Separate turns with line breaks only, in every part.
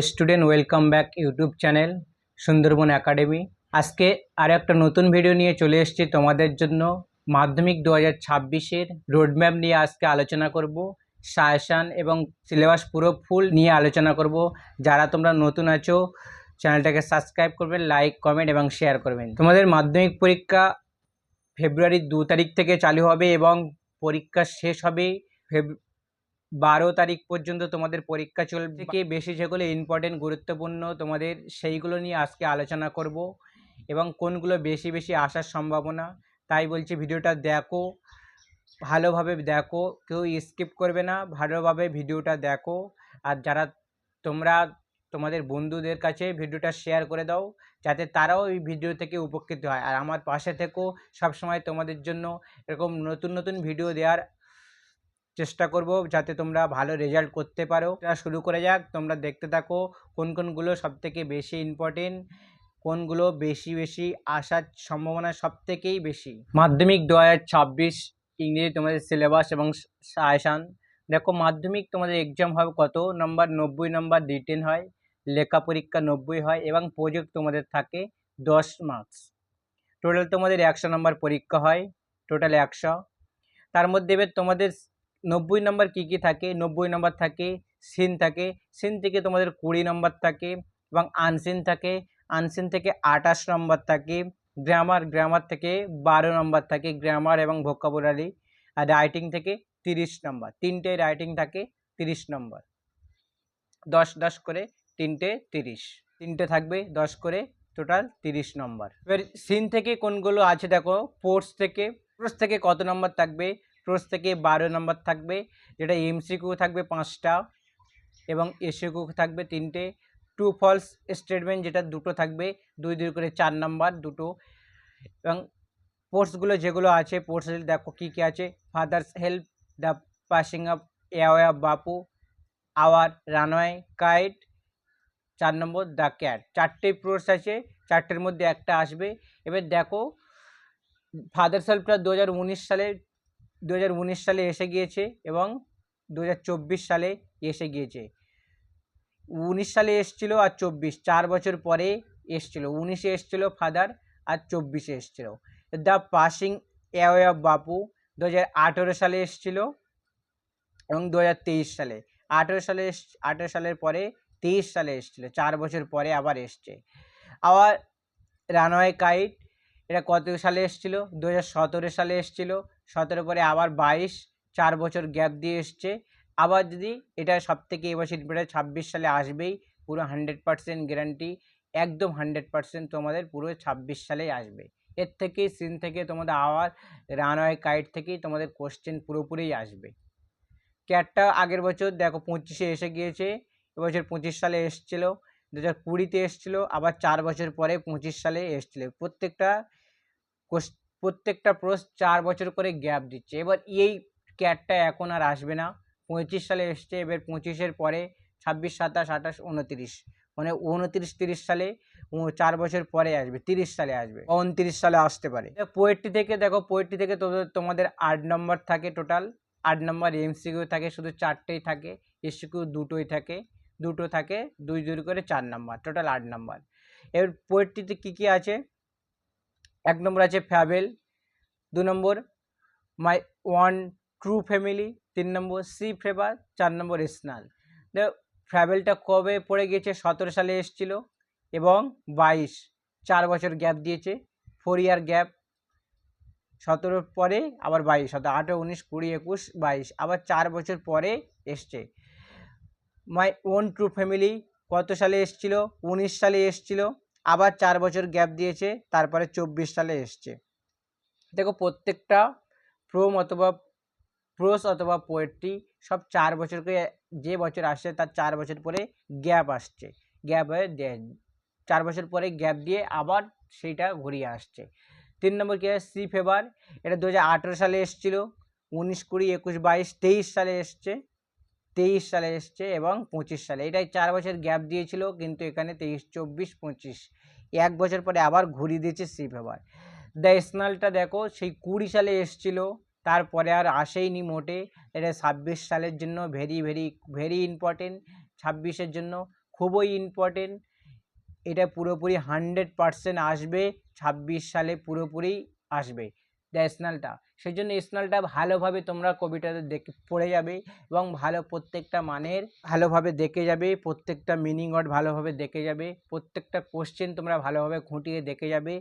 Student welcome back YouTube channel Sundarban academy. আজকে আর একটা নতুন ভিডিও নিয়ে চলে এসেছি তোমাদের জন্য। মাধ্যমিক 2026-এর রোডম্যাপ নিয়ে আজকে আলোচনা করব। সাজেশান এবং সিলেবাস পুরো ফুল নিয়ে আলোচনা করব। যারা তোমরা নতুন আছো চ্যানেলটাকে সাবস্ক্রাইব করবেন, লাইক কমেন্ট এবং শেয়ার করবেন। তোমাদের মাধ্যমিক পরীক্ষা ফেব্রুয়ারির 2 তারিখ থেকে চালু হবে এবং পরীক্ষা শেষ হবে 12 তারিখ পর্যন্ত তোমাদের পরীক্ষা চলবে। থেকে বেশি যেগুলো ইম্পর্টেন্ট গুরুত্বপূর্ণ তোমাদের সেইগুলো নিয়ে আজকে আলোচনা করব এবং কোনগুলো বেশি বেশি আসার সম্ভাবনা। তাই বলছি ভিডিওটা দেখো, ভালোভাবে দেখো, কেউ স্কিপ করবে না, ভালোভাবে ভিডিওটা দেখো। আর যারা তোমরা তোমাদের বন্ধুদের কাছে ভিডিওটা শেয়ার করে দাও যাতে তারাও এই ভিডিও থেকে উপকৃত হয়। আর আমার পাশে থেকেও সবসময় তোমাদের জন্য এরকম নতুন নতুন ভিডিও দেওয়ার চেষ্টা করব যাতে তোমরা ভালো রেজাল্ট করতে পারো। এটা শুরু করে যাক, তোমরা দেখতে থাকো কোনগুলো সবথেকে বেশি ইম্পর্টেন্ট, কোনগুলো বেশি বেশি আসার সম্ভাবনা সবথেকেই বেশি। মাধ্যমিক 2026 ইংরেজি তোমাদের সিলেবাস এবং সাজেশান দেখো। মাধ্যমিক তোমাদের এক্সাম হবে কত নম্বর? 90 নম্বর রিটেন হয়, লেখা পরীক্ষা 90 হয় এবং প্রজেক্ট তোমাদের থাকে 10 মার্কস। টোটাল তোমাদের 100 নম্বর পরীক্ষা হয়, টোটাল 100। তার মধ্যে এবার তোমাদের 90 নম্বর কী থাকে? 90 নম্বর থাকে সিন থাকে, সিন থেকে তোমাদের 20 নম্বর থাকে এবং আনসিন থাকে, আনসিন থেকে 28 নম্বর থাকে। গ্রামার থেকে 12 নম্বর থাকে, গ্রামার এবং ভোকাবুলারি। আর রাইটিং থেকে 30 নম্বর, তিনটে রাইটিং থাকে 30 নম্বর, 10 করে তিনটে 30, তিনটে থাকবে 10 করে, টোটাল 30 নম্বর। এবার সিন থেকে কোনগুলো আছে দেখো। পোর্স থেকে কত নম্বর থাকবে? পোর্স থেকে 12 নম্বর থাকবে, যেটা এমসিকিউ থাকবে 5টা এবং এসিকিউ থাকবে 3টে। ট্রু ফলস স্টেটমেন্ট যেটা 2টো থাকবে, 2 করে 4 নম্বর 2টো। এবং পোর্সগুলো যেগুলো আছে, পোর্স দেখো কী কী আছে। Father's help, the passing of away of Bapu, our, runaway, kite, 4 number the cat. 4টে পোর্স আছে, 4টের মধ্যে একটা আসবে। এবার দেখো ফাদার্স হেল্পটা 2019 সালে এসে গিয়েছে এবং 2024 সালে এসে গিয়েছে। 19 সালে এসছিল আর 24, 4 বছর পরে এসছিল। 19-এ এসছিল ফাদার আর 24-এ এসছিল। দ্য পাসিং অ্যাওয়ে অফ বাপু 2018 সালে এসছিল এবং 2023 সালে। 18 সালের পরে 23 সালে এসছিল, 4 বছর পরে আবার এসছে। আবার রানওয়ে কাইট এটা কত সালে এসছিল? 2017 সালে এসছিল, 17 পরে আবার 22, 4 বছর গ্যাপ দিয়ে এসছে। আবার যদি এটা সবথেকে এবছর 26 সালে আসবেই, পুরো 100% গ্যারান্টি, একদম 100% তোমাদের পুরো 26 সালেই আসবে। এর থেকে সিন থেকে তোমাদের আবার রানওয়ে কাইট থেকেই তোমাদের কোশ্চেন পুরোপুরি আসবে। ক্যাটটা আগের বছর দেখো 25-এ এসে গিয়েছে, এবছর 25 সালে এসছিল, 2020-তে এসছিল, আবার 4 বছর পরে 25 সালে এসছিল। প্রত্যেকটা প্রশ্ন 4 বছর করে গ্যাপ দিচ্ছে। এবার এই ক্যাটটা এখন আর আসবে না, 25 সালে এসছে, এবার 25-এর পরে 26, 27, 28, 29, মানে 29, 30 সালে, 4 বছর পরে আসবে, 30 সালে আসবে, 29 সালে আসতে পারে। পোয়েট্রি থেকে দেখো, পোয়েট্রি থেকে তোমাদের 8 নম্বর থাকে, টোটাল 8 নম্বর এমসিকিউ থাকে, শুধু 4টেই থাকে, এসকিউ 2টোই থাকে, 2টো থাকে, 2 করে 4 নম্বর, টোটাল 8 নম্বর। এবার পোয়েট্রিতে কী কী আছে? 1 নম্বর আছে fable, 2 number my own true family, 3 number sea fever, 4 number snail. ফ্যাবেলটা কবে পড়ে গিয়েছে? 17 সালে এসেছিল এবং 22, 4 বছর গ্যাপ দিয়েছে, 4 ইয়ার গ্যাপ। 17 পরে আবার 22, 18, 19, 20, 21, 22, আবার 4 বছর পরে এসছে। মাই ওন ট্রু ফ্যামিলি কত সালে এসছিল? 19 সালে এসছিল, আবার 4 বছর গ্যাপ দিয়েছে, তারপরে 24 সালে এসছে। দেখো প্রত্যেকটা প্রোস অথবা পোয়েট্রি সব 4 বছর করে, যে বছর আসছে তার 4 বছর পরে গ্যাপ আসছে, গ্যাপ হয়ে 4 বছর পরে গ্যাপ দিয়ে আবার সেইটা ঘুরিয়ে আসছে। 3 নম্বর কী আছে? সি ফেভার, এটা 2018 সালে এসছিল, 19, 20, 21, 22, 23 সালে এসছে, 23 সালে এসছে এবং 25 সালে। এটাই 4 বছর গ্যাপ দিয়েছিল, কিন্তু এখানে 23, 24, 25, 1 বছর পরে আবার ঘুরিয়ে দিয়েছে সি ফেভার। দ্য স্নালটা দেখো সেই 20 সালে এসছিল, তারপরে আর আসেইনি মোটে। এটা 26 সালের জন্য ভেরি ভেরি ভেরি ইম্পর্টেন্ট, 26-এর জন্য। খুবই ইম্পর্টেন্ট, এটা পুরোপুরি 100% আসবে 26 সালে, পুরোপুরি আসবে ন্যাশনালটা। সেই জন্য ন্যাশনালটা ভালোভাবে তোমরা কবিতাটা দেখে পড়ে যাবে এবং ভালো প্রত্যেকটা মানের ভালোভাবে দেখে যাবে, প্রত্যেকটা মিনিং ওয়ার্ড ভালোভাবে দেখে যাবে, প্রত্যেকটা কোশ্চেন তোমরা ভালোভাবে খুঁটিয়ে দেখে যাবে।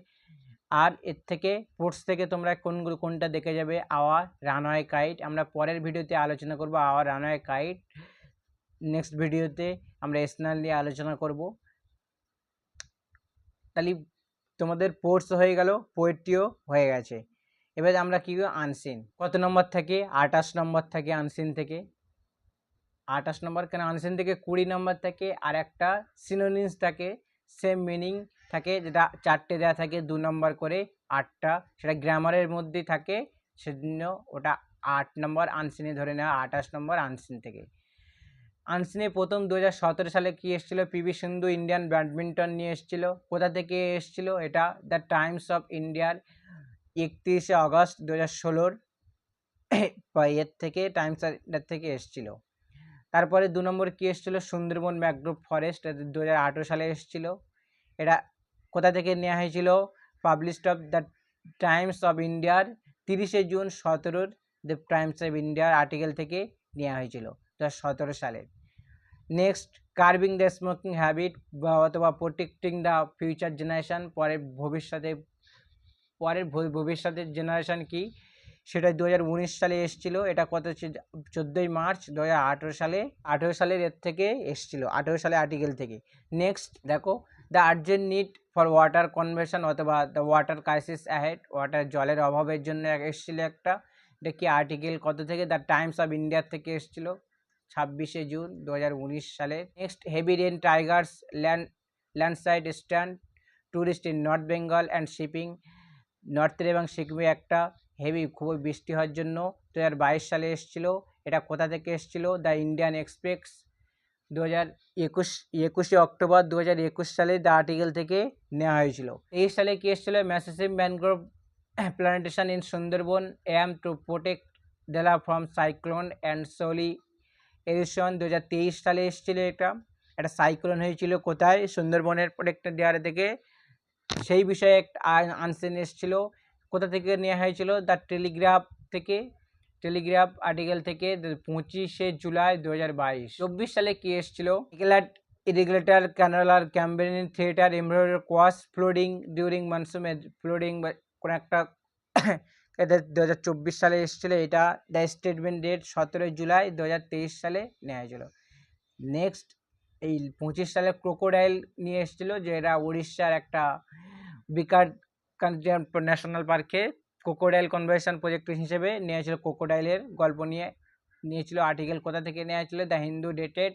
আর এর থেকে স্পোর্টস থেকে তোমরা কোনটা দেখে যাবে, আওয়ার রানওয়ে কাইট। আমরা পরের ভিডিওতে আলোচনা করব আওয়ার রানওয়ে কাইট। নেক্সট ভিডিওতে আমরা ন্যাশনাল নিয়ে আলোচনা করব। তাহলে তোমাদের স্পোর্টস হয়ে গেল, পোয়েট্রিও হয়ে গেছে। এবার আমরা কী করব, আনসিন কত নম্বর থেকে? 28 নম্বর থেকে আনসিন থেকে। 28 নম্বর কেন? আনসিন থেকে 20 নম্বর থেকে আর একটা সিনোনিমস থাকে, সেম মিনিং থাকে, যেটা 4টে দেওয়া থাকে 2 নম্বর করে, 8টা, সেটা গ্রামারের মধ্যেই থাকে, সেজন্য ওটা 8 নম্বর আনসিনে ধরে নেওয়া। 28 নম্বর আনসিন থেকে। আনসিনে প্রথম 2017 সালে কি এসেছিল? পিভি সিন্ধু ইন্ডিয়ান ব্যাডমিন্টন নিয়ে এসেছিল। কোথা থেকে এসেছিল? এটা দ্য টাইমস অফ ইন্ডিয়ার 31শে আগস্ট 2016 এর থেকে, টাইমস অফ ইন্ডিয়া থেকে এসেছিল। তারপরে 2 নম্বর কি এসেছিল? সুন্দরবন ম্যানগ্রোভ ফরেস্ট, 2018 সালে এসেছিল। এটা কোথা থেকে নেওয়া হয়েছিল? Published of the Times of ইন্ডিয়ার 30শে জুন 17 দ্য টাইমস অফ ইন্ডিয়ার আর্টিকেল থেকে নেওয়া হয়েছিল 2017 সালে। নেক্সট, কার্বিং দ্য স্মোকিং হ্যাবিট অথবা প্রোটেক্টিং দ্য ফিউচার জেনারেশান, পরের ভবিষ্যতের জেনারেশান কি, সেটা 2019 সালে এসেছিল। এটা কত? 14ই মার্চ 2018 সালে, 18 সালের এর থেকে এসেছিল, 18 সালে আর্টিকেল থেকে। নেক্সট দেখো, the urgent need for water conservation অথবা the water crisis ahead, water জলের অভাবের জন্য এসেছিল একটা। এটা কি আর্টিকেল কত থেকে? দ্য টাইমস অফ ইন্ডিয়া থেকে এসেছিল 26শে জুন 2019 সালে। Next, heavy rain triggers landslide strands tourists in north Bengal and শিপিং, নর্থের এবং সিকিমে একটা হেভি খুবই বৃষ্টি হওয়ার জন্য 2022 সালে এসেছিল। এটা কোথা থেকে এসেছিল? দ্য ইন্ডিয়ান এক্সপ্রেস 21শে অক্টোবর 2021 সালে দ্য আর্টিকেল থেকে নেওয়া হয়েছিল। 23 সালে কি এসেছিল? Massive mangrove plantation in Sundarban aim to protect delta from cyclone and soil erosion, 2023 সালে এসেছিল। এটা একটা সাইক্লোন হয়েছিল কোথায়? সুন্দরবনের প্রোটেক্টেড এরিয়া থেকে, সেই বিষয়ে একটা আনসিন এসেছিল। কোথা থেকে নেওয়া হয়েছিল? দ্য টেলিগ্রাফ থেকে, টেলিগ্রাফ আর্টিকেল থেকে 25শে জুলাই 2022। 24 সালে কি এসেছিল? ইরেগুলেটর ক্যানালার ক্যাম্পেইন থিয়েটার এমব্রয়ডারি কোয়াস ফ্লোডিং ডিউরিং মনসুন ফ্লোডিং, কোনো একটা 2024 সালে এসেছিল। এটা দ্য স্টেটমেন্ট ডেট 17 জুলাই 2023 সালে নেওয়া হয়েছিল। নেক্সট, এই 25 সালে ক্রোকোডাইল নিয়ে এসেছিল, যে এরা উড়িষ্যার একটা বিকার ন্যাশনাল পার্কে ক্রোকোডাইল কনজারভেশন প্রজেক্ট হিসেবে নিয়েছিল। ক্রোকোডাইলের গল্প নিয়েছিল। আর্টিকেল কোথা থেকে নেওয়া হয়েছিল? দ্য হিন্দু ডেটেড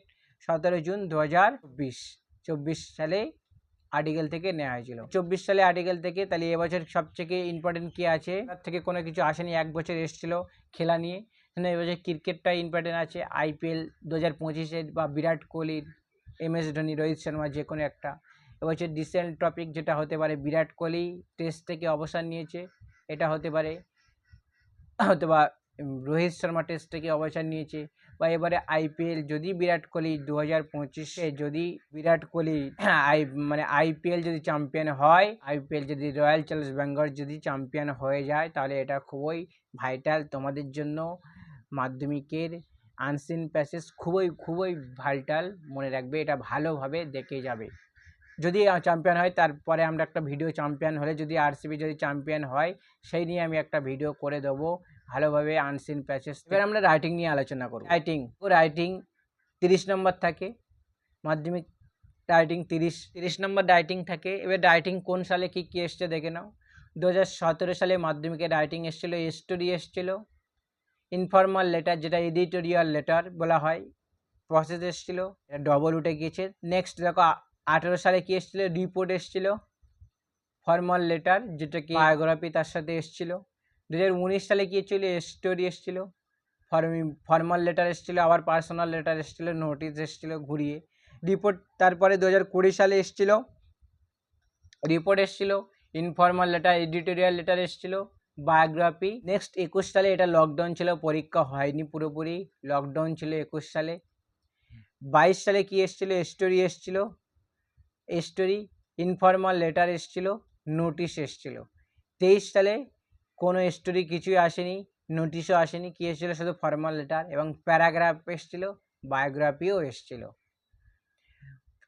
17 জুন 2024 সালে আর্টিকেল থেকে নেওয়া হয়েছিল। 24 সালে আর্টিকেল থেকে। তাহলে এবছর সবথেকে ইম্পর্টেন্ট কী আছে? তার থেকে কোনো কিছু আসেনি, এক বছর এসেছিল খেলা নিয়ে। এবছর ক্রিকেটটা ইম্পর্টেন্ট আছে, IPL 2025 বা বিরাট কোহলির, MS ধোনি, রোহিত শর্মা, যে কোনো একটা। এবছর রিসেন্ট টপিক যেটা হতে পারে, বিরাট কোহলি টেস্ট থেকে অবসর নিয়েছে, এটা হতে পারে, অথবা রোহিত শর্মা টেস্ট থেকে অবসর নিয়েছে, বা এবারে IPL যদি বিরাট কোহলি 2025-এ যদি বিরাট কোহলি IPL যদি চ্যাম্পিয়ন হয়, IPL যদি রয়্যাল চ্যালেঞ্জার্স বেঙ্গল যদি চ্যাম্পিয়ন হয়ে যায়, তাহলে এটা খুবই ভাইটাল তোমাদের জন্য। মাধ্যমিকের আনসিন প্যাসেজ খুবই ভাইটাল, মনে রাখবে, এটা ভালোভাবে দেখে যাবে। যদি চ্যাম্পিয়ন হয়, তারপরে আমরা একটা ভিডিও, চ্যাম্পিয়ন হলে যদি RCB যদি চ্যাম্পিয়ন হয়, সেই নিয়ে আমি একটা ভিডিও করে দেবো ভালোভাবে আনসিন প্যাসেজ। এবার আমরা রাইটিং নিয়ে আলোচনা করব। রাইটিং 30 নম্বর থাকে, মাধ্যমিক রাইটিং 30 নম্বর রাইটিং থাকে। এবার রাইটিং কোন সালে কী এসছে দেখে নাও। 2017 সালে মাধ্যমিকের রাইটিং এসেছিলো, স্টোরি এসেছিলো, ইনফর্মাল লেটার, যেটা এডিটোরিয়াল লেটার বলা হয়, প্রসেস এসেছিলো, এটা ডবল উঠে গিয়েছে। নেক্সট দেখো, 18 সালে কি এসেছিলো? রিপোর্ট এসেছিলো, ফর্মাল লেটার, যেটা কি বায়োগ্রাফি তার সাথে এসেছিলো। 2019 সালে কি এসেছিলো? স্টোরি এসেছিলো, ফর্মাল লেটার এসেছিলো, আবার পার্সোনাল লেটার এসেছিলো, নোটিশ এসেছিলো ঘুরিয়ে। রিপোর্ট তারপরে 2020 সালে এসেছিলো, রিপোর্ট এসেছিলো, ইনফর্মাল লেটার, এডিটোরিয়াল লেটার এসেছিলো, বায়োগ্রাফি। নেক্সট 21 সালে, এটা লকডাউন ছিল, পরীক্ষা হয়নি পুরোপুরি, লকডাউন ছিল 21 সালে। 22 সালে কি এসেছিল? স্টোরি এসেছিল, স্টোরি, ইনফর্মাল লেটার এসেছিল, নোটিশ এসেছিল। 23 সালে কোনো স্টোরি কিছুই আসেনি, নোটিশও আসেনি, কি এসেছিল? শুধু ফর্মাল লেটার এবং প্যারাগ্রাফ এসেছিল, বায়োগ্রাফিও এসেছিল।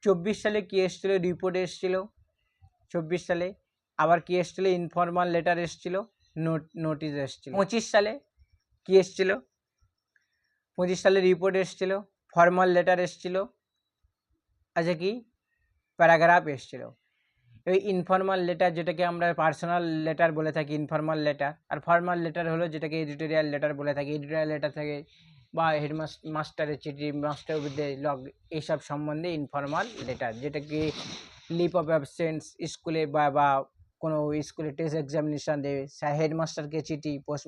24 সালে কি এসেছিল? রিপোর্ট এসেছিল। 24 সালে আবার কি এসেছিল? ইনফর্মাল লেটার এসেছিল, নোটিশ এসেছিল। 25 সালে কি এসেছিল? 25 সালে রিপোর্ট এসেছিল, ফর্মাল লেটার এসেছিল, আচ্ছা কি প্যারাগ্রাফ এসেছিল। এই ইনফর্মাল লেটার যেটাকে আমরা পার্সোনাল লেটার বলে থাকি, ইনফর্মাল লেটার, আর ফর্মাল লেটার হলো যেটাকে এডিটোরিয়াল লেটার বলে থাকি। এডিটোরিয়াল লেটার থেকে বা হেডমাস্টারের চিঠি, মাস্টার উইথ লগ, এইসব সম্বন্ধে ইনফর্মাল লেটার, যেটাকে লিপ অফ অ্যাবসেন্স স্কুলে বা কোনো স্কুলে টেস্ট এক্সামিনেশান দেবে, হেডমাস্টারকে চিঠি, পোস্ট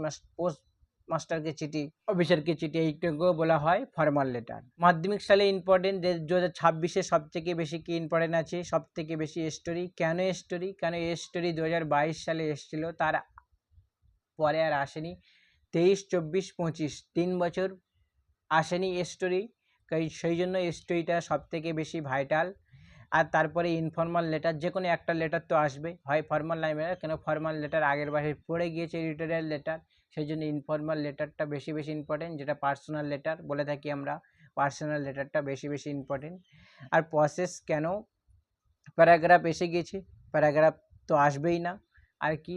মাস্টারকে চিঠি, অফিসারকে চিঠি, এইটাকেও বলা হয় ফর্মাল লেটার। মাধ্যমিক সালে ইম্পর্টেন্ট, 2026-এ সব থেকে বেশি কি ইম্পর্টেন্ট আছে? সব থেকে বেশি স্টোরি। কেন স্টোরি? কেন স্টোরি 2022 সালে এসেছিল, তার পরে আর আসেনি। 23, 24, 25 3 বছর আসেনি স্টোরি, সেই জন্য স্টোরিটা সব থেকে বেশি ভাইটাল। আর তারপরে ইনফর্মাল লেটার, যে কোনো একটা লেটার তো আসবে, হয় ফর্মাল লাইনে, কেন ফর্মাল লেটার আগের বারে পড়ে গিয়েছে এডিটোরিয়াল লেটার, সেই জন্য ইনফর্মাল লেটারটা বেশি ইম্পর্টেন্ট, যেটা পার্সোনাল লেটার বলে থাকি আমরা, পার্সোনাল লেটারটা বেশি ইম্পর্টেন্ট। আর প্রসেস কেন? প্যারাগ্রাফ এসে গিয়েছে, প্যারাগ্রাফ তো আসবেই না। আর কি?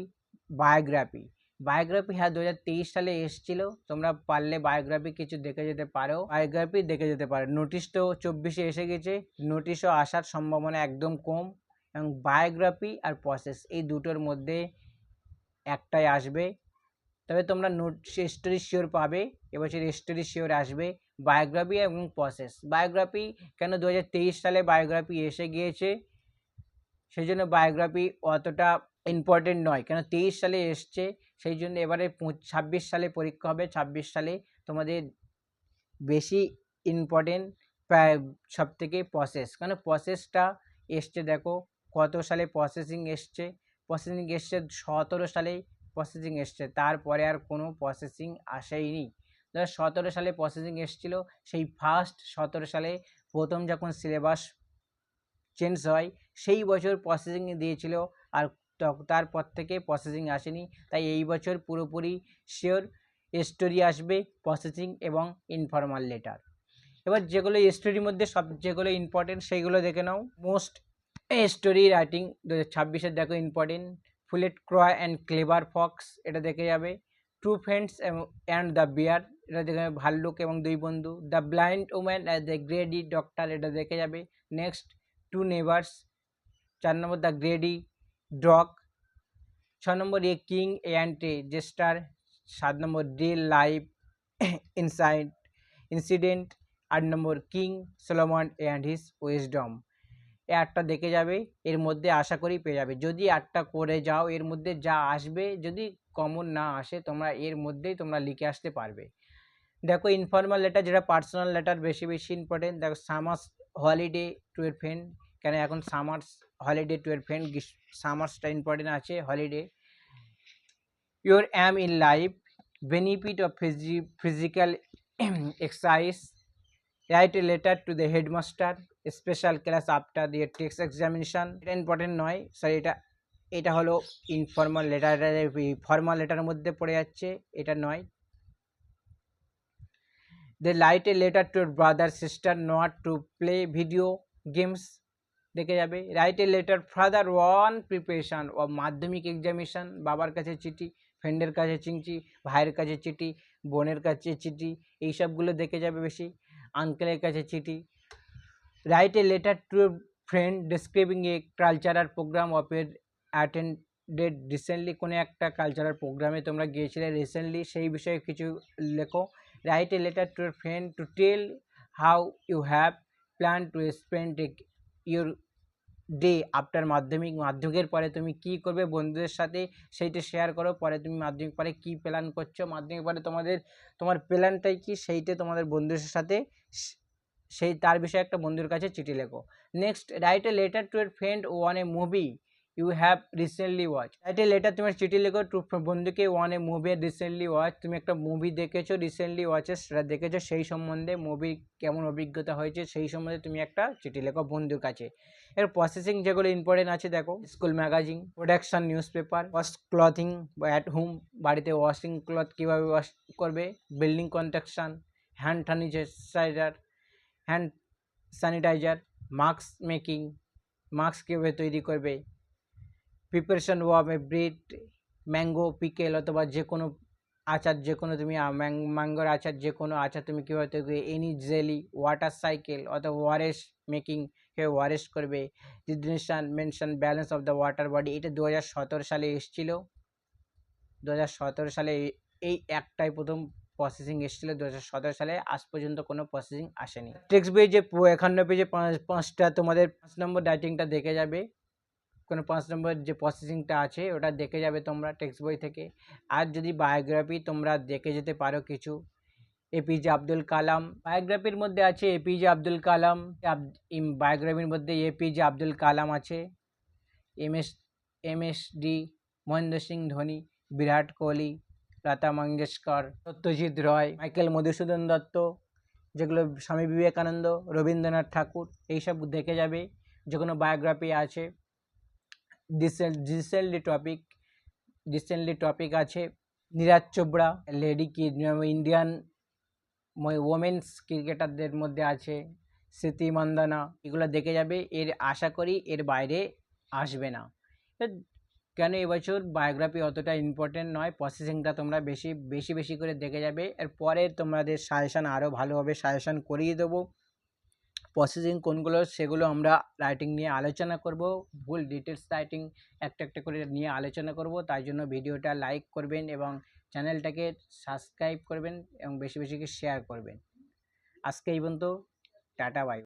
বায়োগ্রাফি। বায়োগ্রাফি হ্যাঁ 2023 সালে এসেছিল, তোমরা পারলে বায়োগ্রাফি কিছু দেখে যেতে পারো, বায়োগ্রাফি দেখে যেতে পারো। নোটিশ তো 24-এ এসে গেছে, নোটিশও আসার সম্ভাবনা একদম কম, এবং বায়োগ্রাফি আর প্রসেস এই দুটোর মধ্যে একটাই আসবে। তবে তোমরা স্টোরি শিওর পাবে, এবছর স্টোরি শিওর আসবে, বায়োগ্রাফি এবং প্রসেস। বায়োগ্রাফি কেন 2023 সালে বায়োগ্রাফি এসে গিয়েছে, সেই জন্য বায়োগ্রাফি অতটা ইম্পর্টেন্ট নয়, কেন 23 সালে এসছে, সেই জন্য এবারে 26 সালে পরীক্ষা হবে। 26 সালে তোমাদের বেশি ইম্পর্টেন্ট সব থেকে প্রসেস, কেন প্রসেসটা এসছে, দেখো কত সালে প্রসেসিং এসছে। প্রসেসিং এসছে 17 সালে প্রসেসিং এসছে, তারপরে আর কোনো প্রসেসিং আসেইনি। 2017 সালে প্রসেসিং এসছিল, সেই ফার্স্ট 17 সালে প্রথম যখন সিলেবাস চেঞ্জ হয়, সেই বছর প্রসেসিং দিয়েছিল, আর তারপর থেকে প্রসেসিং আসেনি। তাই এই বছর পুরোপুরি শিওর স্টোরি আসবে, প্রসেসিং এবং ইনফর্মাল লেটার। এবার যেগুলো স্টোরির মধ্যে সব যেগুলো ইম্পর্টেন্ট সেইগুলো দেখে নাও। মোস্ট স্টোরি রাইটিং 2026-এর দেখো ইম্পর্টেন্ট, ফুলেট ক্রয় অ্যান্ড ক্লেভার ফক্স, এটা দেখে যাবে। Two friends and the bear, এটা দেখে যাবে, ভাল্লুক এবং দুই বন্ধু। The blind woman and the greedy doctor, এটা দেখে যাবে। Next two neighbours, 4 number the greedy dog, 6 number a king and a gesture, 7 number real life incident, 8 number king Solomon and his wisdom. এই 8টা দেখে যাবে, এর মধ্যে আশা করি পেয়ে যাবে। যদি 8টা করে যাও, এর মধ্যে যা আসবে, যদি কমন না আসে তোমরা এর মধ্যেই তোমরা লিখে আসতে পারবে। দেখো ইনফর্মাল লেটার, যেটা পার্সোনাল লেটার বেশি ইম্পর্টেন্ট। দেখো Summers holiday two your friend, কেন এখন Summers holiday two your friend, সামার্সটা important আছে, holiday. Your am in life, benefit of physical exercise, right a letter to the headmaster, special class after দিয়ে text examination, এটা important নয়, sorry এটা হলো informal letter, formal লেটারের মধ্যে পড়ে যাচ্ছে, এটা নয়। They write a letter to brother sister not to play video games, দেখে যাবে। Write a letter father on preparation ও মাধ্যমিক এক্সামিনেশান, বাবার কাছে চিঠি, ফ্রেন্ডের কাছে চিঠি, ভাইয়ের কাছে চিঠি, বোনের কাছে চিঠি, এইসবগুলো দেখে যাবে বেশি। আঙ্কেলের কাছে চিঠি। Write a letter to friend describing a cultural programme of এর অ্যাটেন্ডেড রিসেন্টলি, কোনো একটা কালচারাল প্রোগ্রামে তোমরা গিয়েছিলে রিসেন্টলি, সেই বিষয়ে কিছু লেখো। Write a letter to friend to tell how you have plan to spend your day after মাধ্যমিকের পরে তুমি কি করবে বন্ধুদের সাথে, সেইটা শেয়ার করো। পরে তুমি মাধ্যমিক পরে কি প্ল্যান করছো, মাধ্যমিক পরে তোমার প্ল্যানটাই কি, সেইটা তোমাদের বন্ধুদের সাথে সেই তার বিষয়ে একটা বন্ধুর কাছে চিঠি লেখো। Next write a letter to your friend on a movie you have recently watch. Title, এটা তোমার চিঠি লেখো টু বন্ধুকে, on a movie recently watch. তুমি একটা মুভি দেখেছো রিসেন্টলি ওয়াচেস, সেটা দেখেছো, সেই সম্বন্ধে মুভির কেমন অভিজ্ঞতা হয়েছে সেই সম্বন্ধে তুমি একটা চিঠি লেখো বন্ধুর কাছে। এর প্রসেসিং যেগুলো ইম্পর্টেন্ট আছে দেখো, school magazine, production, newspaper, wash clothing বা অ্যাট হোম, বাড়িতে ওয়াশিং ক্লথ কীভাবে ওয়াশ করবে, building construction, hand sanitizer, mask making, mask কীভাবে তৈরি করবে, preparation of a bread, mango pickle অথবা যে কোনো আচার, যে কোনো তুমি ম্যাঙ্গোর আচার, যে কোনো আচার তুমি কীভাবে তৈরি করবে, এনি জেলি, ওয়াটার সাইকেল অথবা ওয়ারেস মেকিং, কীভাবে ওয়ারেস করবে, definition mention balance of the water body. এটা 2017 সালে এসেছিল। 2017 সালে এই একটাই প্রথম প্রসেসিং এসেছিলো 2017 সালে, আজ পর্যন্ত কোনো প্রসেসিং আসেনি। টেক্সট বই যে 51 পেজে 5টা তোমাদের 5 নম্বর রাইটিংটা দেখে যাবে, কোনো 5 নম্বর যে প্রসেসিংটা আছে ওটা দেখে যাবে তোমরা টেক্সট বই থেকে। আর যদি বায়োগ্রাফি তোমরা দেখে যেতে পারো কিছু, এপিজে আব্দুল কালাম, বায়োগ্রাফির মধ্যে আছে এপিজে আব্দুল কালাম, বায়োগ্রাফির মধ্যে এপিজে আব্দুল কালাম আছে, এমএসডি, মহেন্দ্র সিং ধোনি, বিরাট কোহলি, লতা মঙ্গেশকর, সত্যজিৎ রায়, মাইকেল মধুসূদন দত্ত, যেগুলো স্বামী বিবেকানন্দ, রবীন্দ্রনাথ ঠাকুর, এইসব দেখে যাবে যে কোনো বায়োগ্রাফি আছে। রিসেন্টলি টপিক আছে Neeraj Chopra, lady Indian women's ক্রিকেটারদের মধ্যে আছে স্মৃতি মান্দানা, এগুলো দেখে যাবে। এর আশা করি এর বাইরে আসবে না। কেন এবছর বায়োগ্রাফি অতটা ইম্পর্টেন্ট নয়, প্রসেসিংটা তোমরা বেশি করে দেখে যাবে। এরপরে তোমাদের সাজেশান আরও ভালোভাবে সাজেশান করিয়ে দেবো। প্রসেসিং কোনগুলো সেগুলো আমরা রাইটিং নিয়ে আলোচনা করব, ফুল ডিটেলস রাইটিং একটা করে নিয়ে আলোচনা করব। তাই জন্য ভিডিওটা লাইক করবেন এবং চ্যানেলটাকে সাবস্ক্রাইব করবেন এবং বেশি করে শেয়ার করবেন। আজকে এই পর্যন্ত, টাটা বাই।